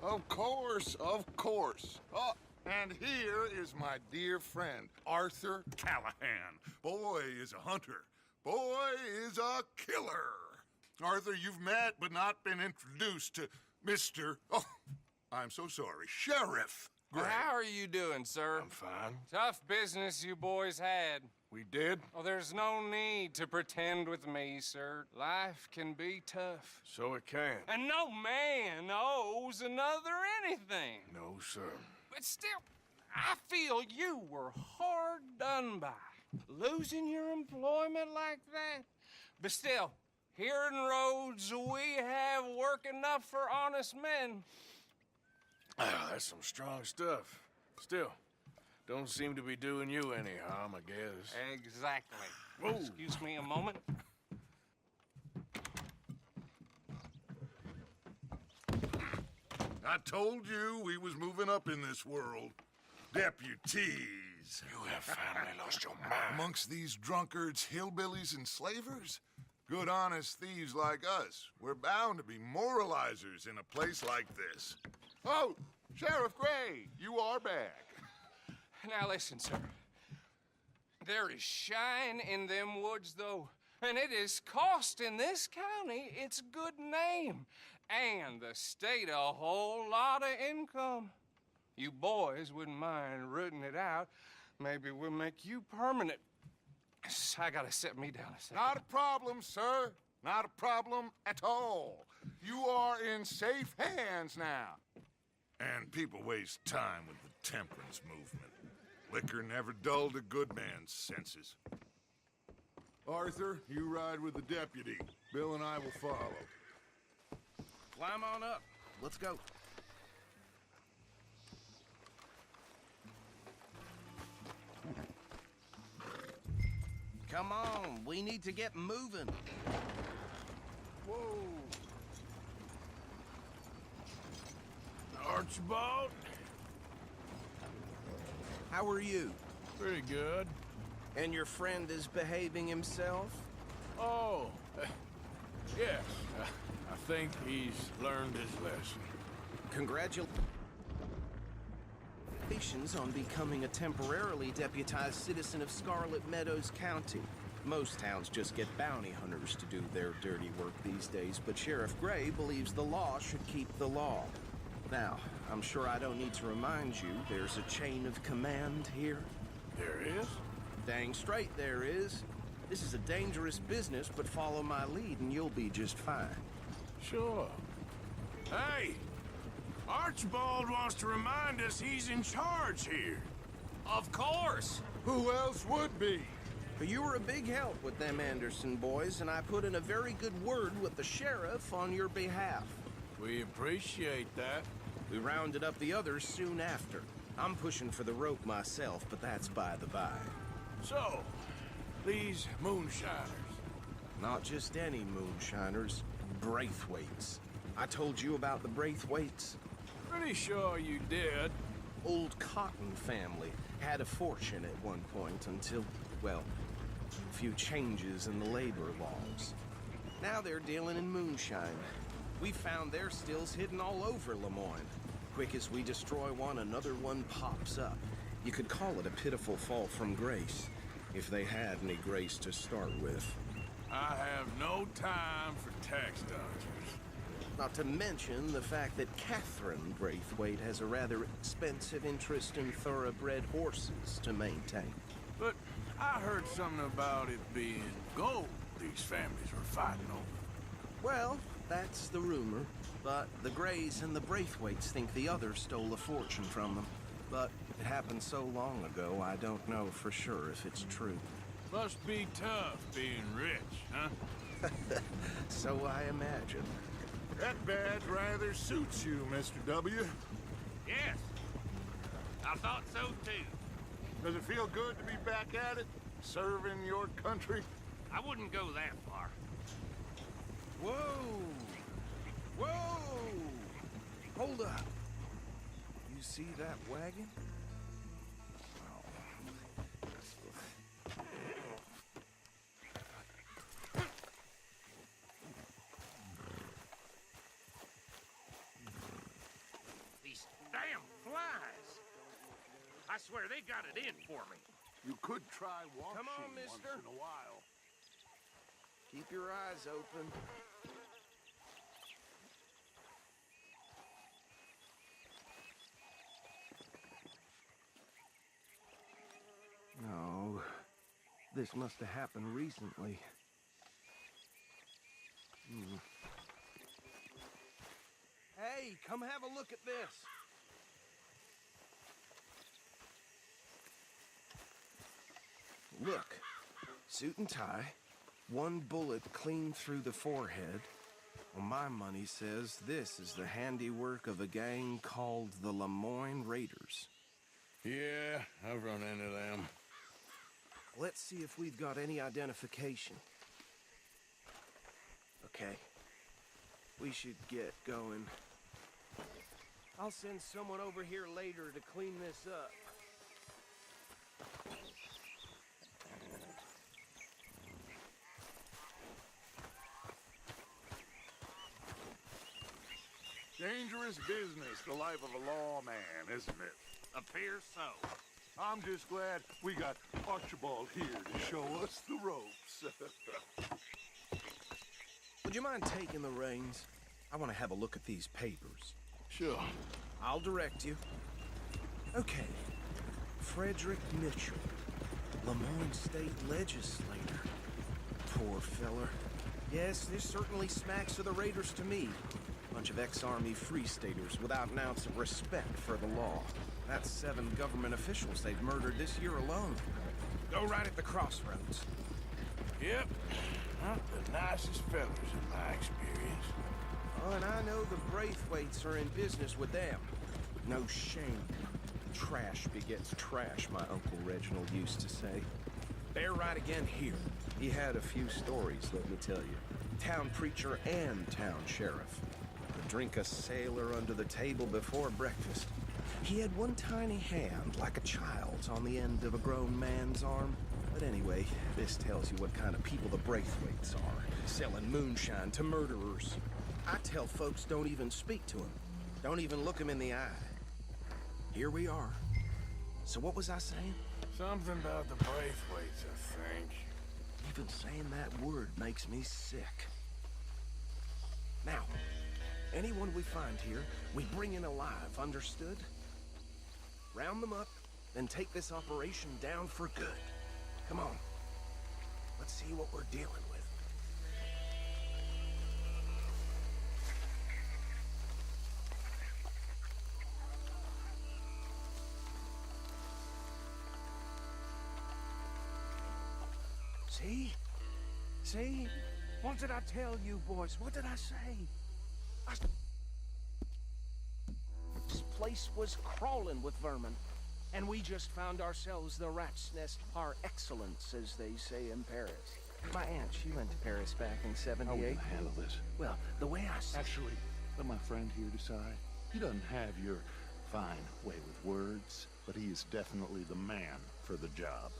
Of course, of course. Oh, and here is my dear friend, Arthur Callahan. Boy is a hunter. Boy is a killer. Arthur, you've met but not been introduced to Mr. Oh, I'm so sorry, Sheriff Gray. How are you doing, sir? I'm fine. Tough business you boys had. We did? Oh, there's no need to pretend with me, sir. Life can be tough. So it can. And no man owes another anything. No, sir. But still, I feel you were hard done by. Losing your employment like that. But still, here in Rhodes, we have work enough for honest men. Ah, that's some strong stuff. Still, don't seem to be doing you any harm, I guess. Exactly. Whoa. Excuse me a moment. I told you we was moving up in this world. Deputies. You have finally lost your mind. Amongst these drunkards, hillbillies, and slavers? Good, honest thieves like us. We're bound to be moralizers in a place like this. Oh, Sheriff Gray, you are back. Now listen, sir. There is shine in them woods, though, and it is costing this county its good name and the state a whole lot of income. You boys wouldn't mind rooting it out. Maybe we'll make you permanent. I gotta sit me down a second. Not a problem, sir. Not a problem at all. You are in safe hands now. And people waste time with the temperance movement. Liquor never dulled a good man's senses. Arthur, you ride with the deputy. Bill and I will follow. Climb on up. Let's go. Come on, we need to get moving. Whoa. Archibald? How are you? Pretty good. And your friend is behaving himself? Oh, yes. I think he's learned his lesson. Congratulations on becoming a temporarily deputized citizen of Scarlet Meadows County. Most towns just get bounty hunters to do their dirty work these days, but Sheriff Gray believes the law should keep the law. Now, I'm sure I don't need to remind you there's a chain of command here. There is? Dang straight there is. This is a dangerous business, but follow my lead and you'll be just fine. Sure. Hey! Archibald wants to remind us he's in charge here. Of course. Who else would be? But you were a big help with them Anderson boys, and I put in a very good word with the sheriff on your behalf. We appreciate that. We rounded up the others soon after. I'm pushing for the rope myself, but that's by the by. So, these moonshiners. Not just any moonshiners, Braithwaites. I told you about the Braithwaites? Pretty sure you did. Old Cotton family had a fortune at one point until, well, a few changes in the labor laws. Now they're dealing in moonshine. We found their stills hidden all over Lemoyne. Quick as we destroy one, another one pops up. You could call it a pitiful fall from grace, if they had any grace to start with. I have no time for tax dodgers. Not to mention the fact that Catherine Braithwaite has a rather expensive interest in thoroughbred horses to maintain. But I heard something about it being gold these families were fighting over. Well, that's the rumor. But the Grays and the Braithwaites think the others stole a fortune from them. But it happened so long ago, I don't know for sure if it's true. Must be tough being rich, huh? So I imagine. That badge rather suits you, Mr. W. Yes. I thought so too. Does it feel good to be back at it? Serving your country? I wouldn't go that far. Whoa! Whoa! Hold up. You see that wagon? I swear they got it in for me. You could try washing Come on, once mister. in a while. Keep your eyes open. No, this must have happened recently. Hey, come have a look at this. Look, suit and tie, one bullet clean through the forehead. Well, my money says this is the handiwork of a gang called the Lemoyne Raiders. Yeah, I've run into them. Let's see if we've got any identification. Okay. We should get going. I'll send someone over here later to clean this up. Dangerous business, the life of a lawman, isn't it? Appears so. I'm just glad we got Archibald here to show us the ropes. Would you mind taking the reins? I want to have a look at these papers. Sure. I'll direct you. Okay. Frederick Mitchell, Lemoyne State Legislator. Poor feller. Yes, this certainly smacks of the Raiders to me. Bunch of ex-Army free-staters without an ounce of respect for the law. That's 7 government officials they've murdered this year alone. Go right at the crossroads. Yep. Not the nicest fellas in my experience. Oh, and I know the Braithwaites are in business with them. No shame. Trash begets trash, my Uncle Reginald used to say. They're right again here. He had a few stories, let me tell you. Town preacher and town sheriff. Would drink a sailor under the table before breakfast. He had one tiny hand, like a child's, on the end of a grown man's arm. But anyway, this tells you what kind of people the Braithwaites are. Selling moonshine to murderers. I tell folks don't even speak to him. Don't even look him in the eye. Here we are. So what was I saying? Something about the Braithwaites, I think. Even saying that word makes me sick. Now, anyone we find here, we bring in alive, understood? Round them up, then take this operation down for good. Come on. Let's see what we're dealing with. See? See? What did I tell you, boys? What did I say? This place was crawling with vermin. And we just found ourselves the rat's nest par excellence, as they say in Paris. My aunt, she went to Paris back in '78. How are we gonna handle this? Well, the way I see Actually, let my friend here decide. He doesn't have your fine way with words, but he is definitely the man for the job.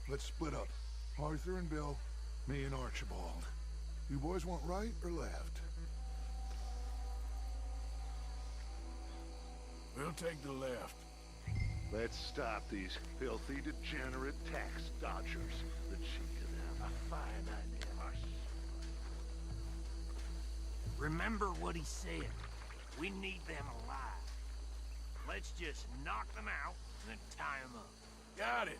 Let's split up. Arthur and Bill, me and Archibald. You boys want right or left? We'll take the left. Let's stop these filthy, degenerate tax dodgers. The cheek of them. A fine idea. Remember what he said. We need them alive. Let's just knock them out and then tie them up. Got it,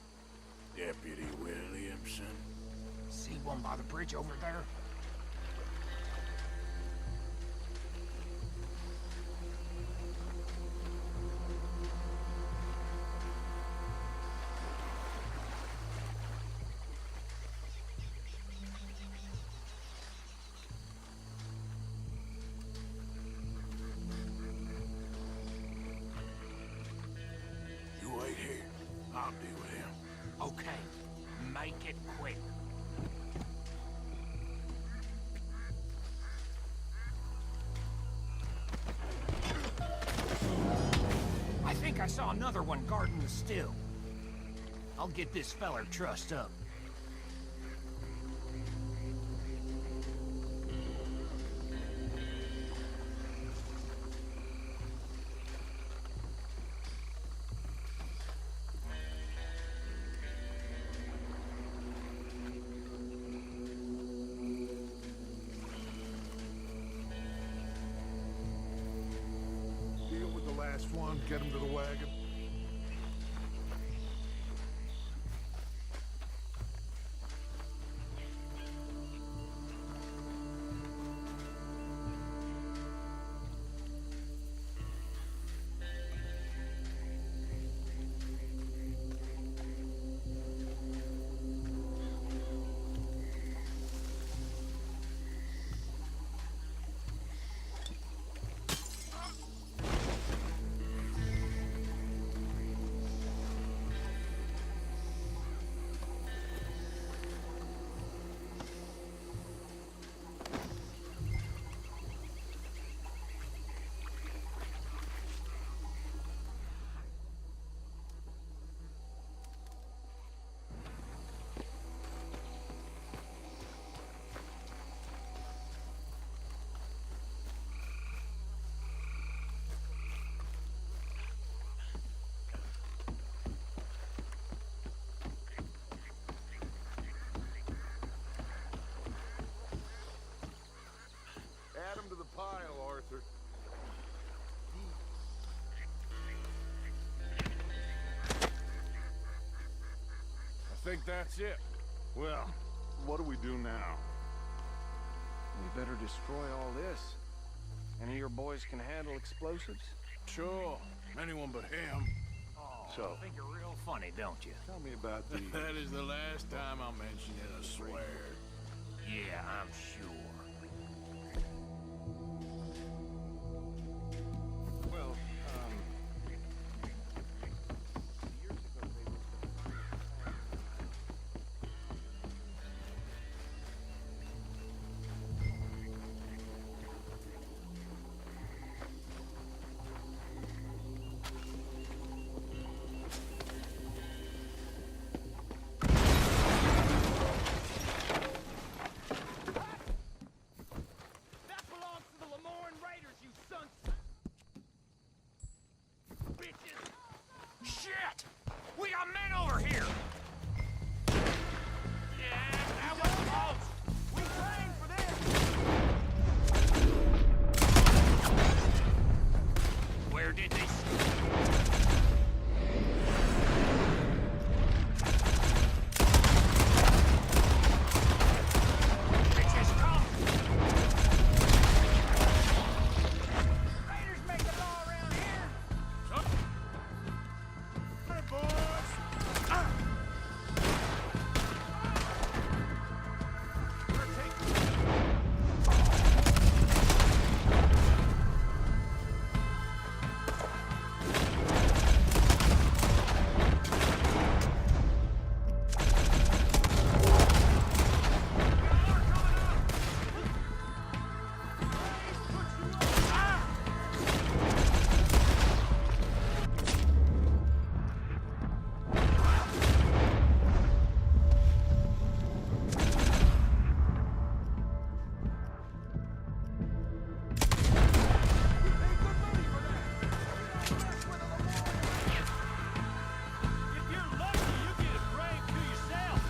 Deputy Williamson. See one by the bridge over there? You wait here. I'll deal with him. Okay, make it quick. I think I saw another one guarding the still. I'll get this feller trussed up. last one. Get him to the wagon. Add him to the pile, Arthur. I think that's it. Well, what do we do now? We better destroy all this. Any of your boys can handle explosives? Sure. Anyone but him. So, I think you're real funny, don't you? tell me about the... That is the last time I mention it, I swear. Yeah, I'm sure. Well, years ago they was That belongs to the Lemoyne Raiders, you sons! Bitches! Shit! We got men over here! Yeah, that was close! We trained for this! Where did they Bitches, come! Raiders make the law around here! Hey, boys! If you're lucky, you get a grave to yourself.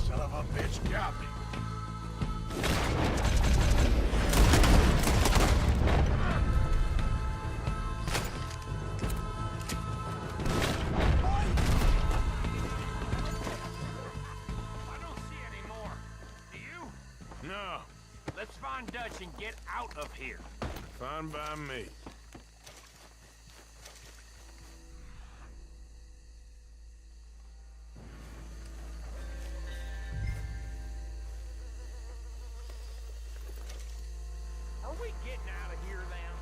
Son of a bitch got me. I don't see any more. Do you? No, Let's find Dutch and get out of here. fine by me. Are we getting out of here then?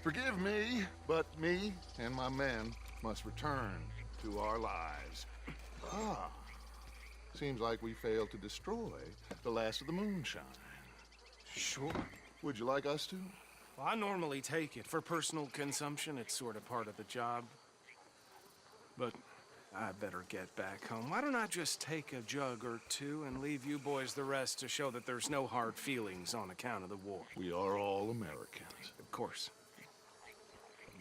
Forgive me, but me and my men must return to our lives. Ah, seems like we failed to destroy the last of the moonshine. Sure. Would you like us to? Well, I normally take it. For personal consumption, it's sort of part of the job. But I better get back home. Why don't I just take a jug or two and leave you boys the rest to show that there's no hard feelings on account of the war? We are all Americans. Of course.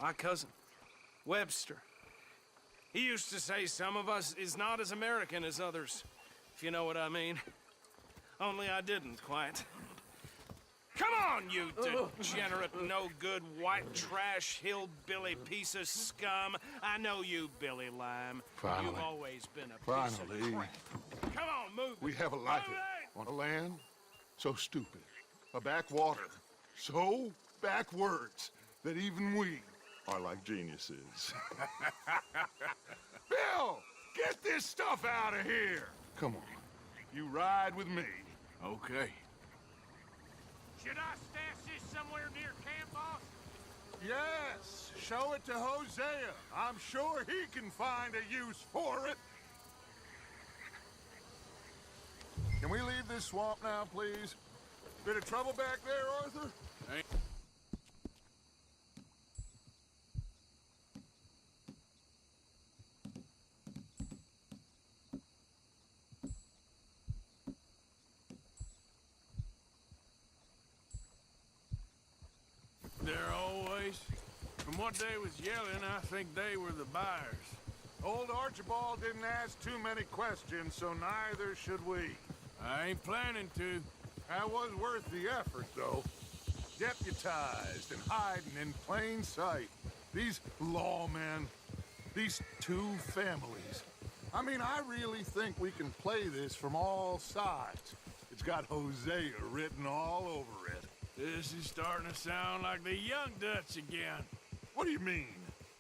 My cousin, Webster, he used to say some of us is not as American as others, if you know what I mean. Only I didn't quite. Come on, you degenerate, no-good, white trash, hillbilly piece of scum. I know you, Billy Lime. Finally. You've always been a piece Finally. of crap. Come on, move We it. have a life Move it! on a land so stupid, a backwater so backwards that even we are like geniuses. Bill, get this stuff out of here. Come on, you ride with me. Okay. Should I stash this somewhere near camp, boss? Yes, show it to Hosea. I'm sure he can find a use for it. Can we leave this swamp now, please? Bit of trouble back there, Arthur? There always. From what they was yelling, I think they were the buyers. Old Archibald didn't ask too many questions, so neither should we. I ain't planning to. That was worth the effort, though. Deputized and hiding in plain sight. These lawmen, these two families. I mean, I really think we can play this from all sides. It's got Hosea written all over it. This is starting to sound like the Young Dutch again. What do you mean,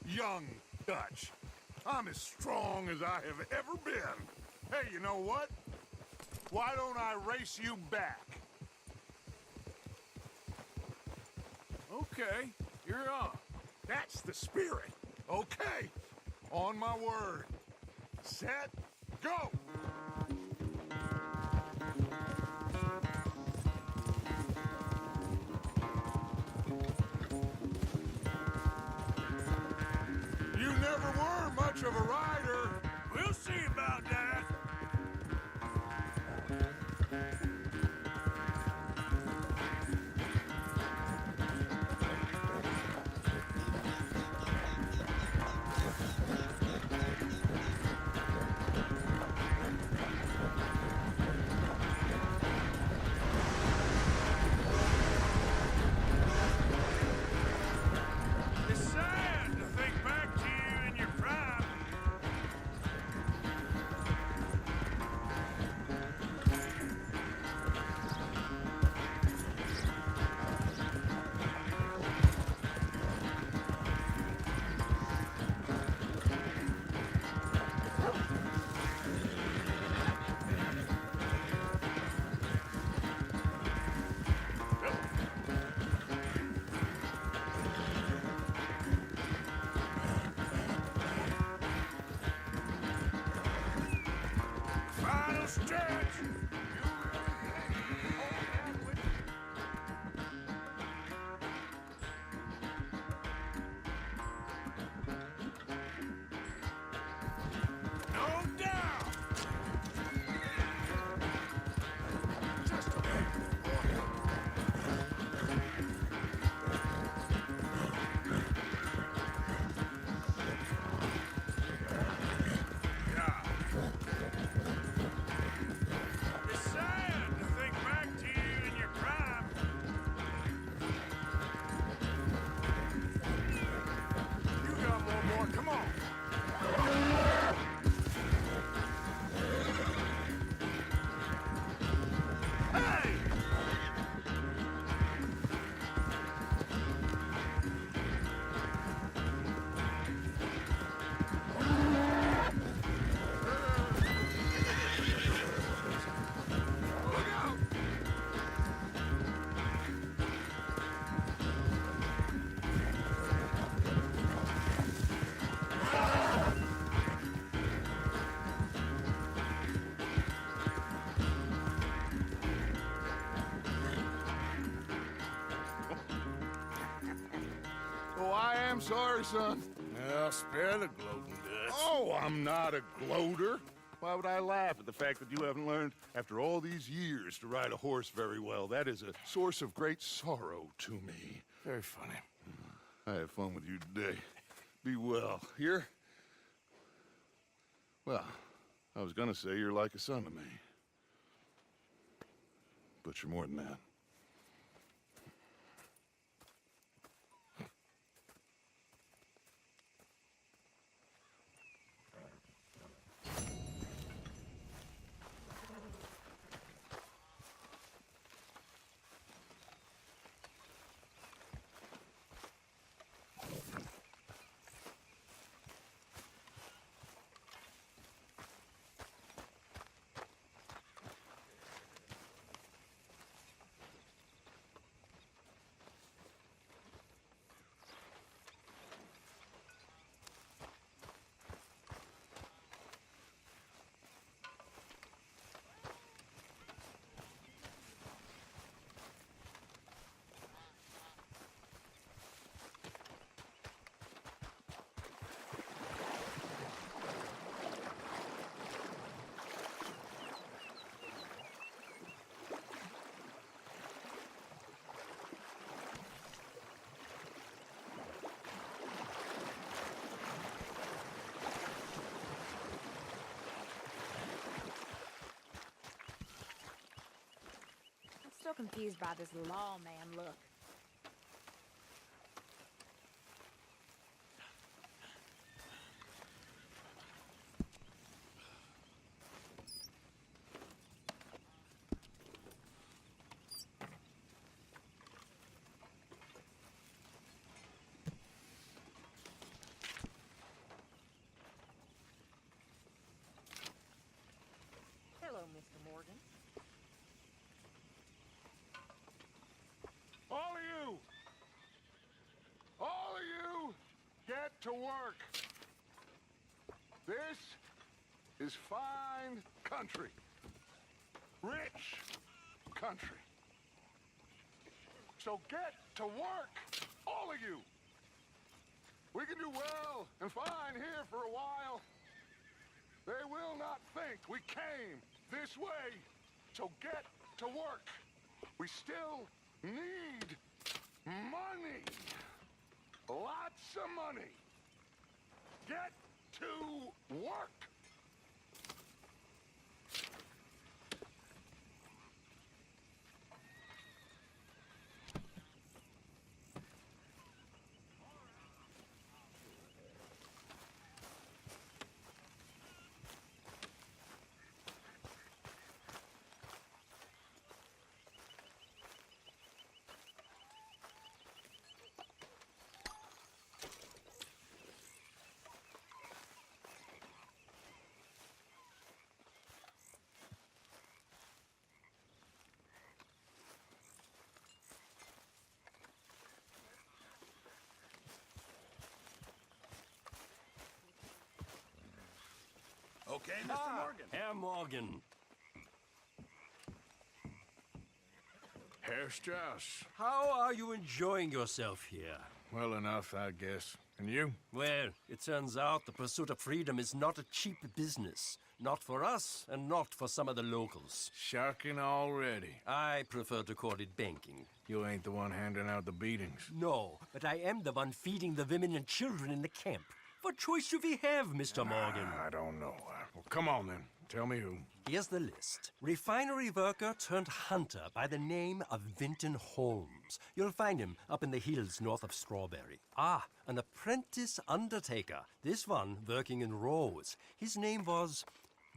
young Dutch? I'm as strong as I have ever been. Hey, you know what? Why don't I race you back? Okay, you're on. That's the spirit. Okay, on my word. Set, go! You never were much of a rider. We'll see about that. It's sad to think back to you in your prime. I'm sorry, son. Well, spare the gloating guts. Oh, I'm not a gloater. Why would I laugh at the fact that you haven't learned, after all these years, to ride a horse very well? That is a source of great sorrow to me. Very funny. I had fun with you today. Be well. Here? Well, I was gonna say you're like a son to me. But you're more than that. I'm still confused by this lawman look. Hello, Mr. Morgan. All of you, get to work. This is fine country. Rich country. So get to work, all of you. We can do well and fine here for a while. They will not think we came this way. So get to work. We still need money. Lots of money. Get to work. Okay, Mr. Morgan. Herr Morgan. Herr Strauss. How are you enjoying yourself here? Well enough, I guess. And you? Well, it turns out the pursuit of freedom is not a cheap business. Not for us, and not for some of the locals. Sharking already. I prefer to call it banking. You ain't the one handing out the beatings. No, but I am the one feeding the women and children in the camp. What choice do we have, Mr. Morgan? I don't know. Well, come on then. Tell me who. Here's the list. Refinery worker turned hunter by the name of Vinton Holmes. You'll find him up in the hills north of Strawberry. Ah, an apprentice undertaker. This one working in Rose. His name was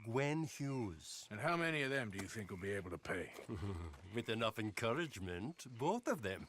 Gwen Hughes. And how many of them do you think will be able to pay? With enough encouragement, both of them.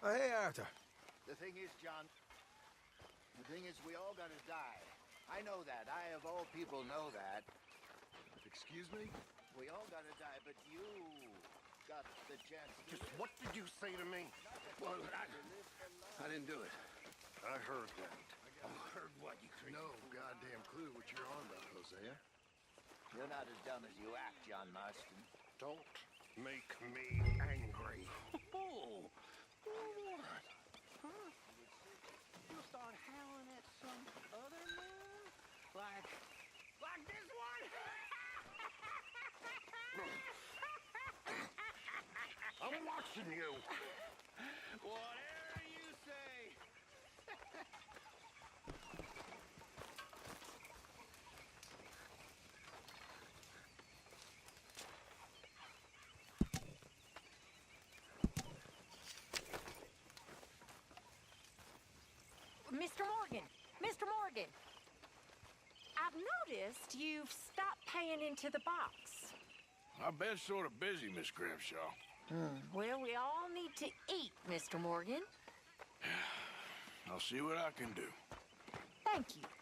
Oh, hey, Arthur. The thing is, John, we all gotta die. I know that. I, of all people, know that. Excuse me? We all gotta die, but you got the chance to Just what did you say to me? Well, I didn't do it. I heard that. heard what, you creep? No goddamn clue what you're on about, Hosea. You're not as dumb as you act, John Marston. Don't make me angry. You'll start howling at some other man? Like this one? I'm watching you. Whatever you say. Mr. Morgan! Mr. Morgan! I've noticed you've stopped paying into the box. I've been sort of busy, Miss Grimshaw. Well, we all need to eat, Mr. Morgan. I'll see what I can do. Thank you.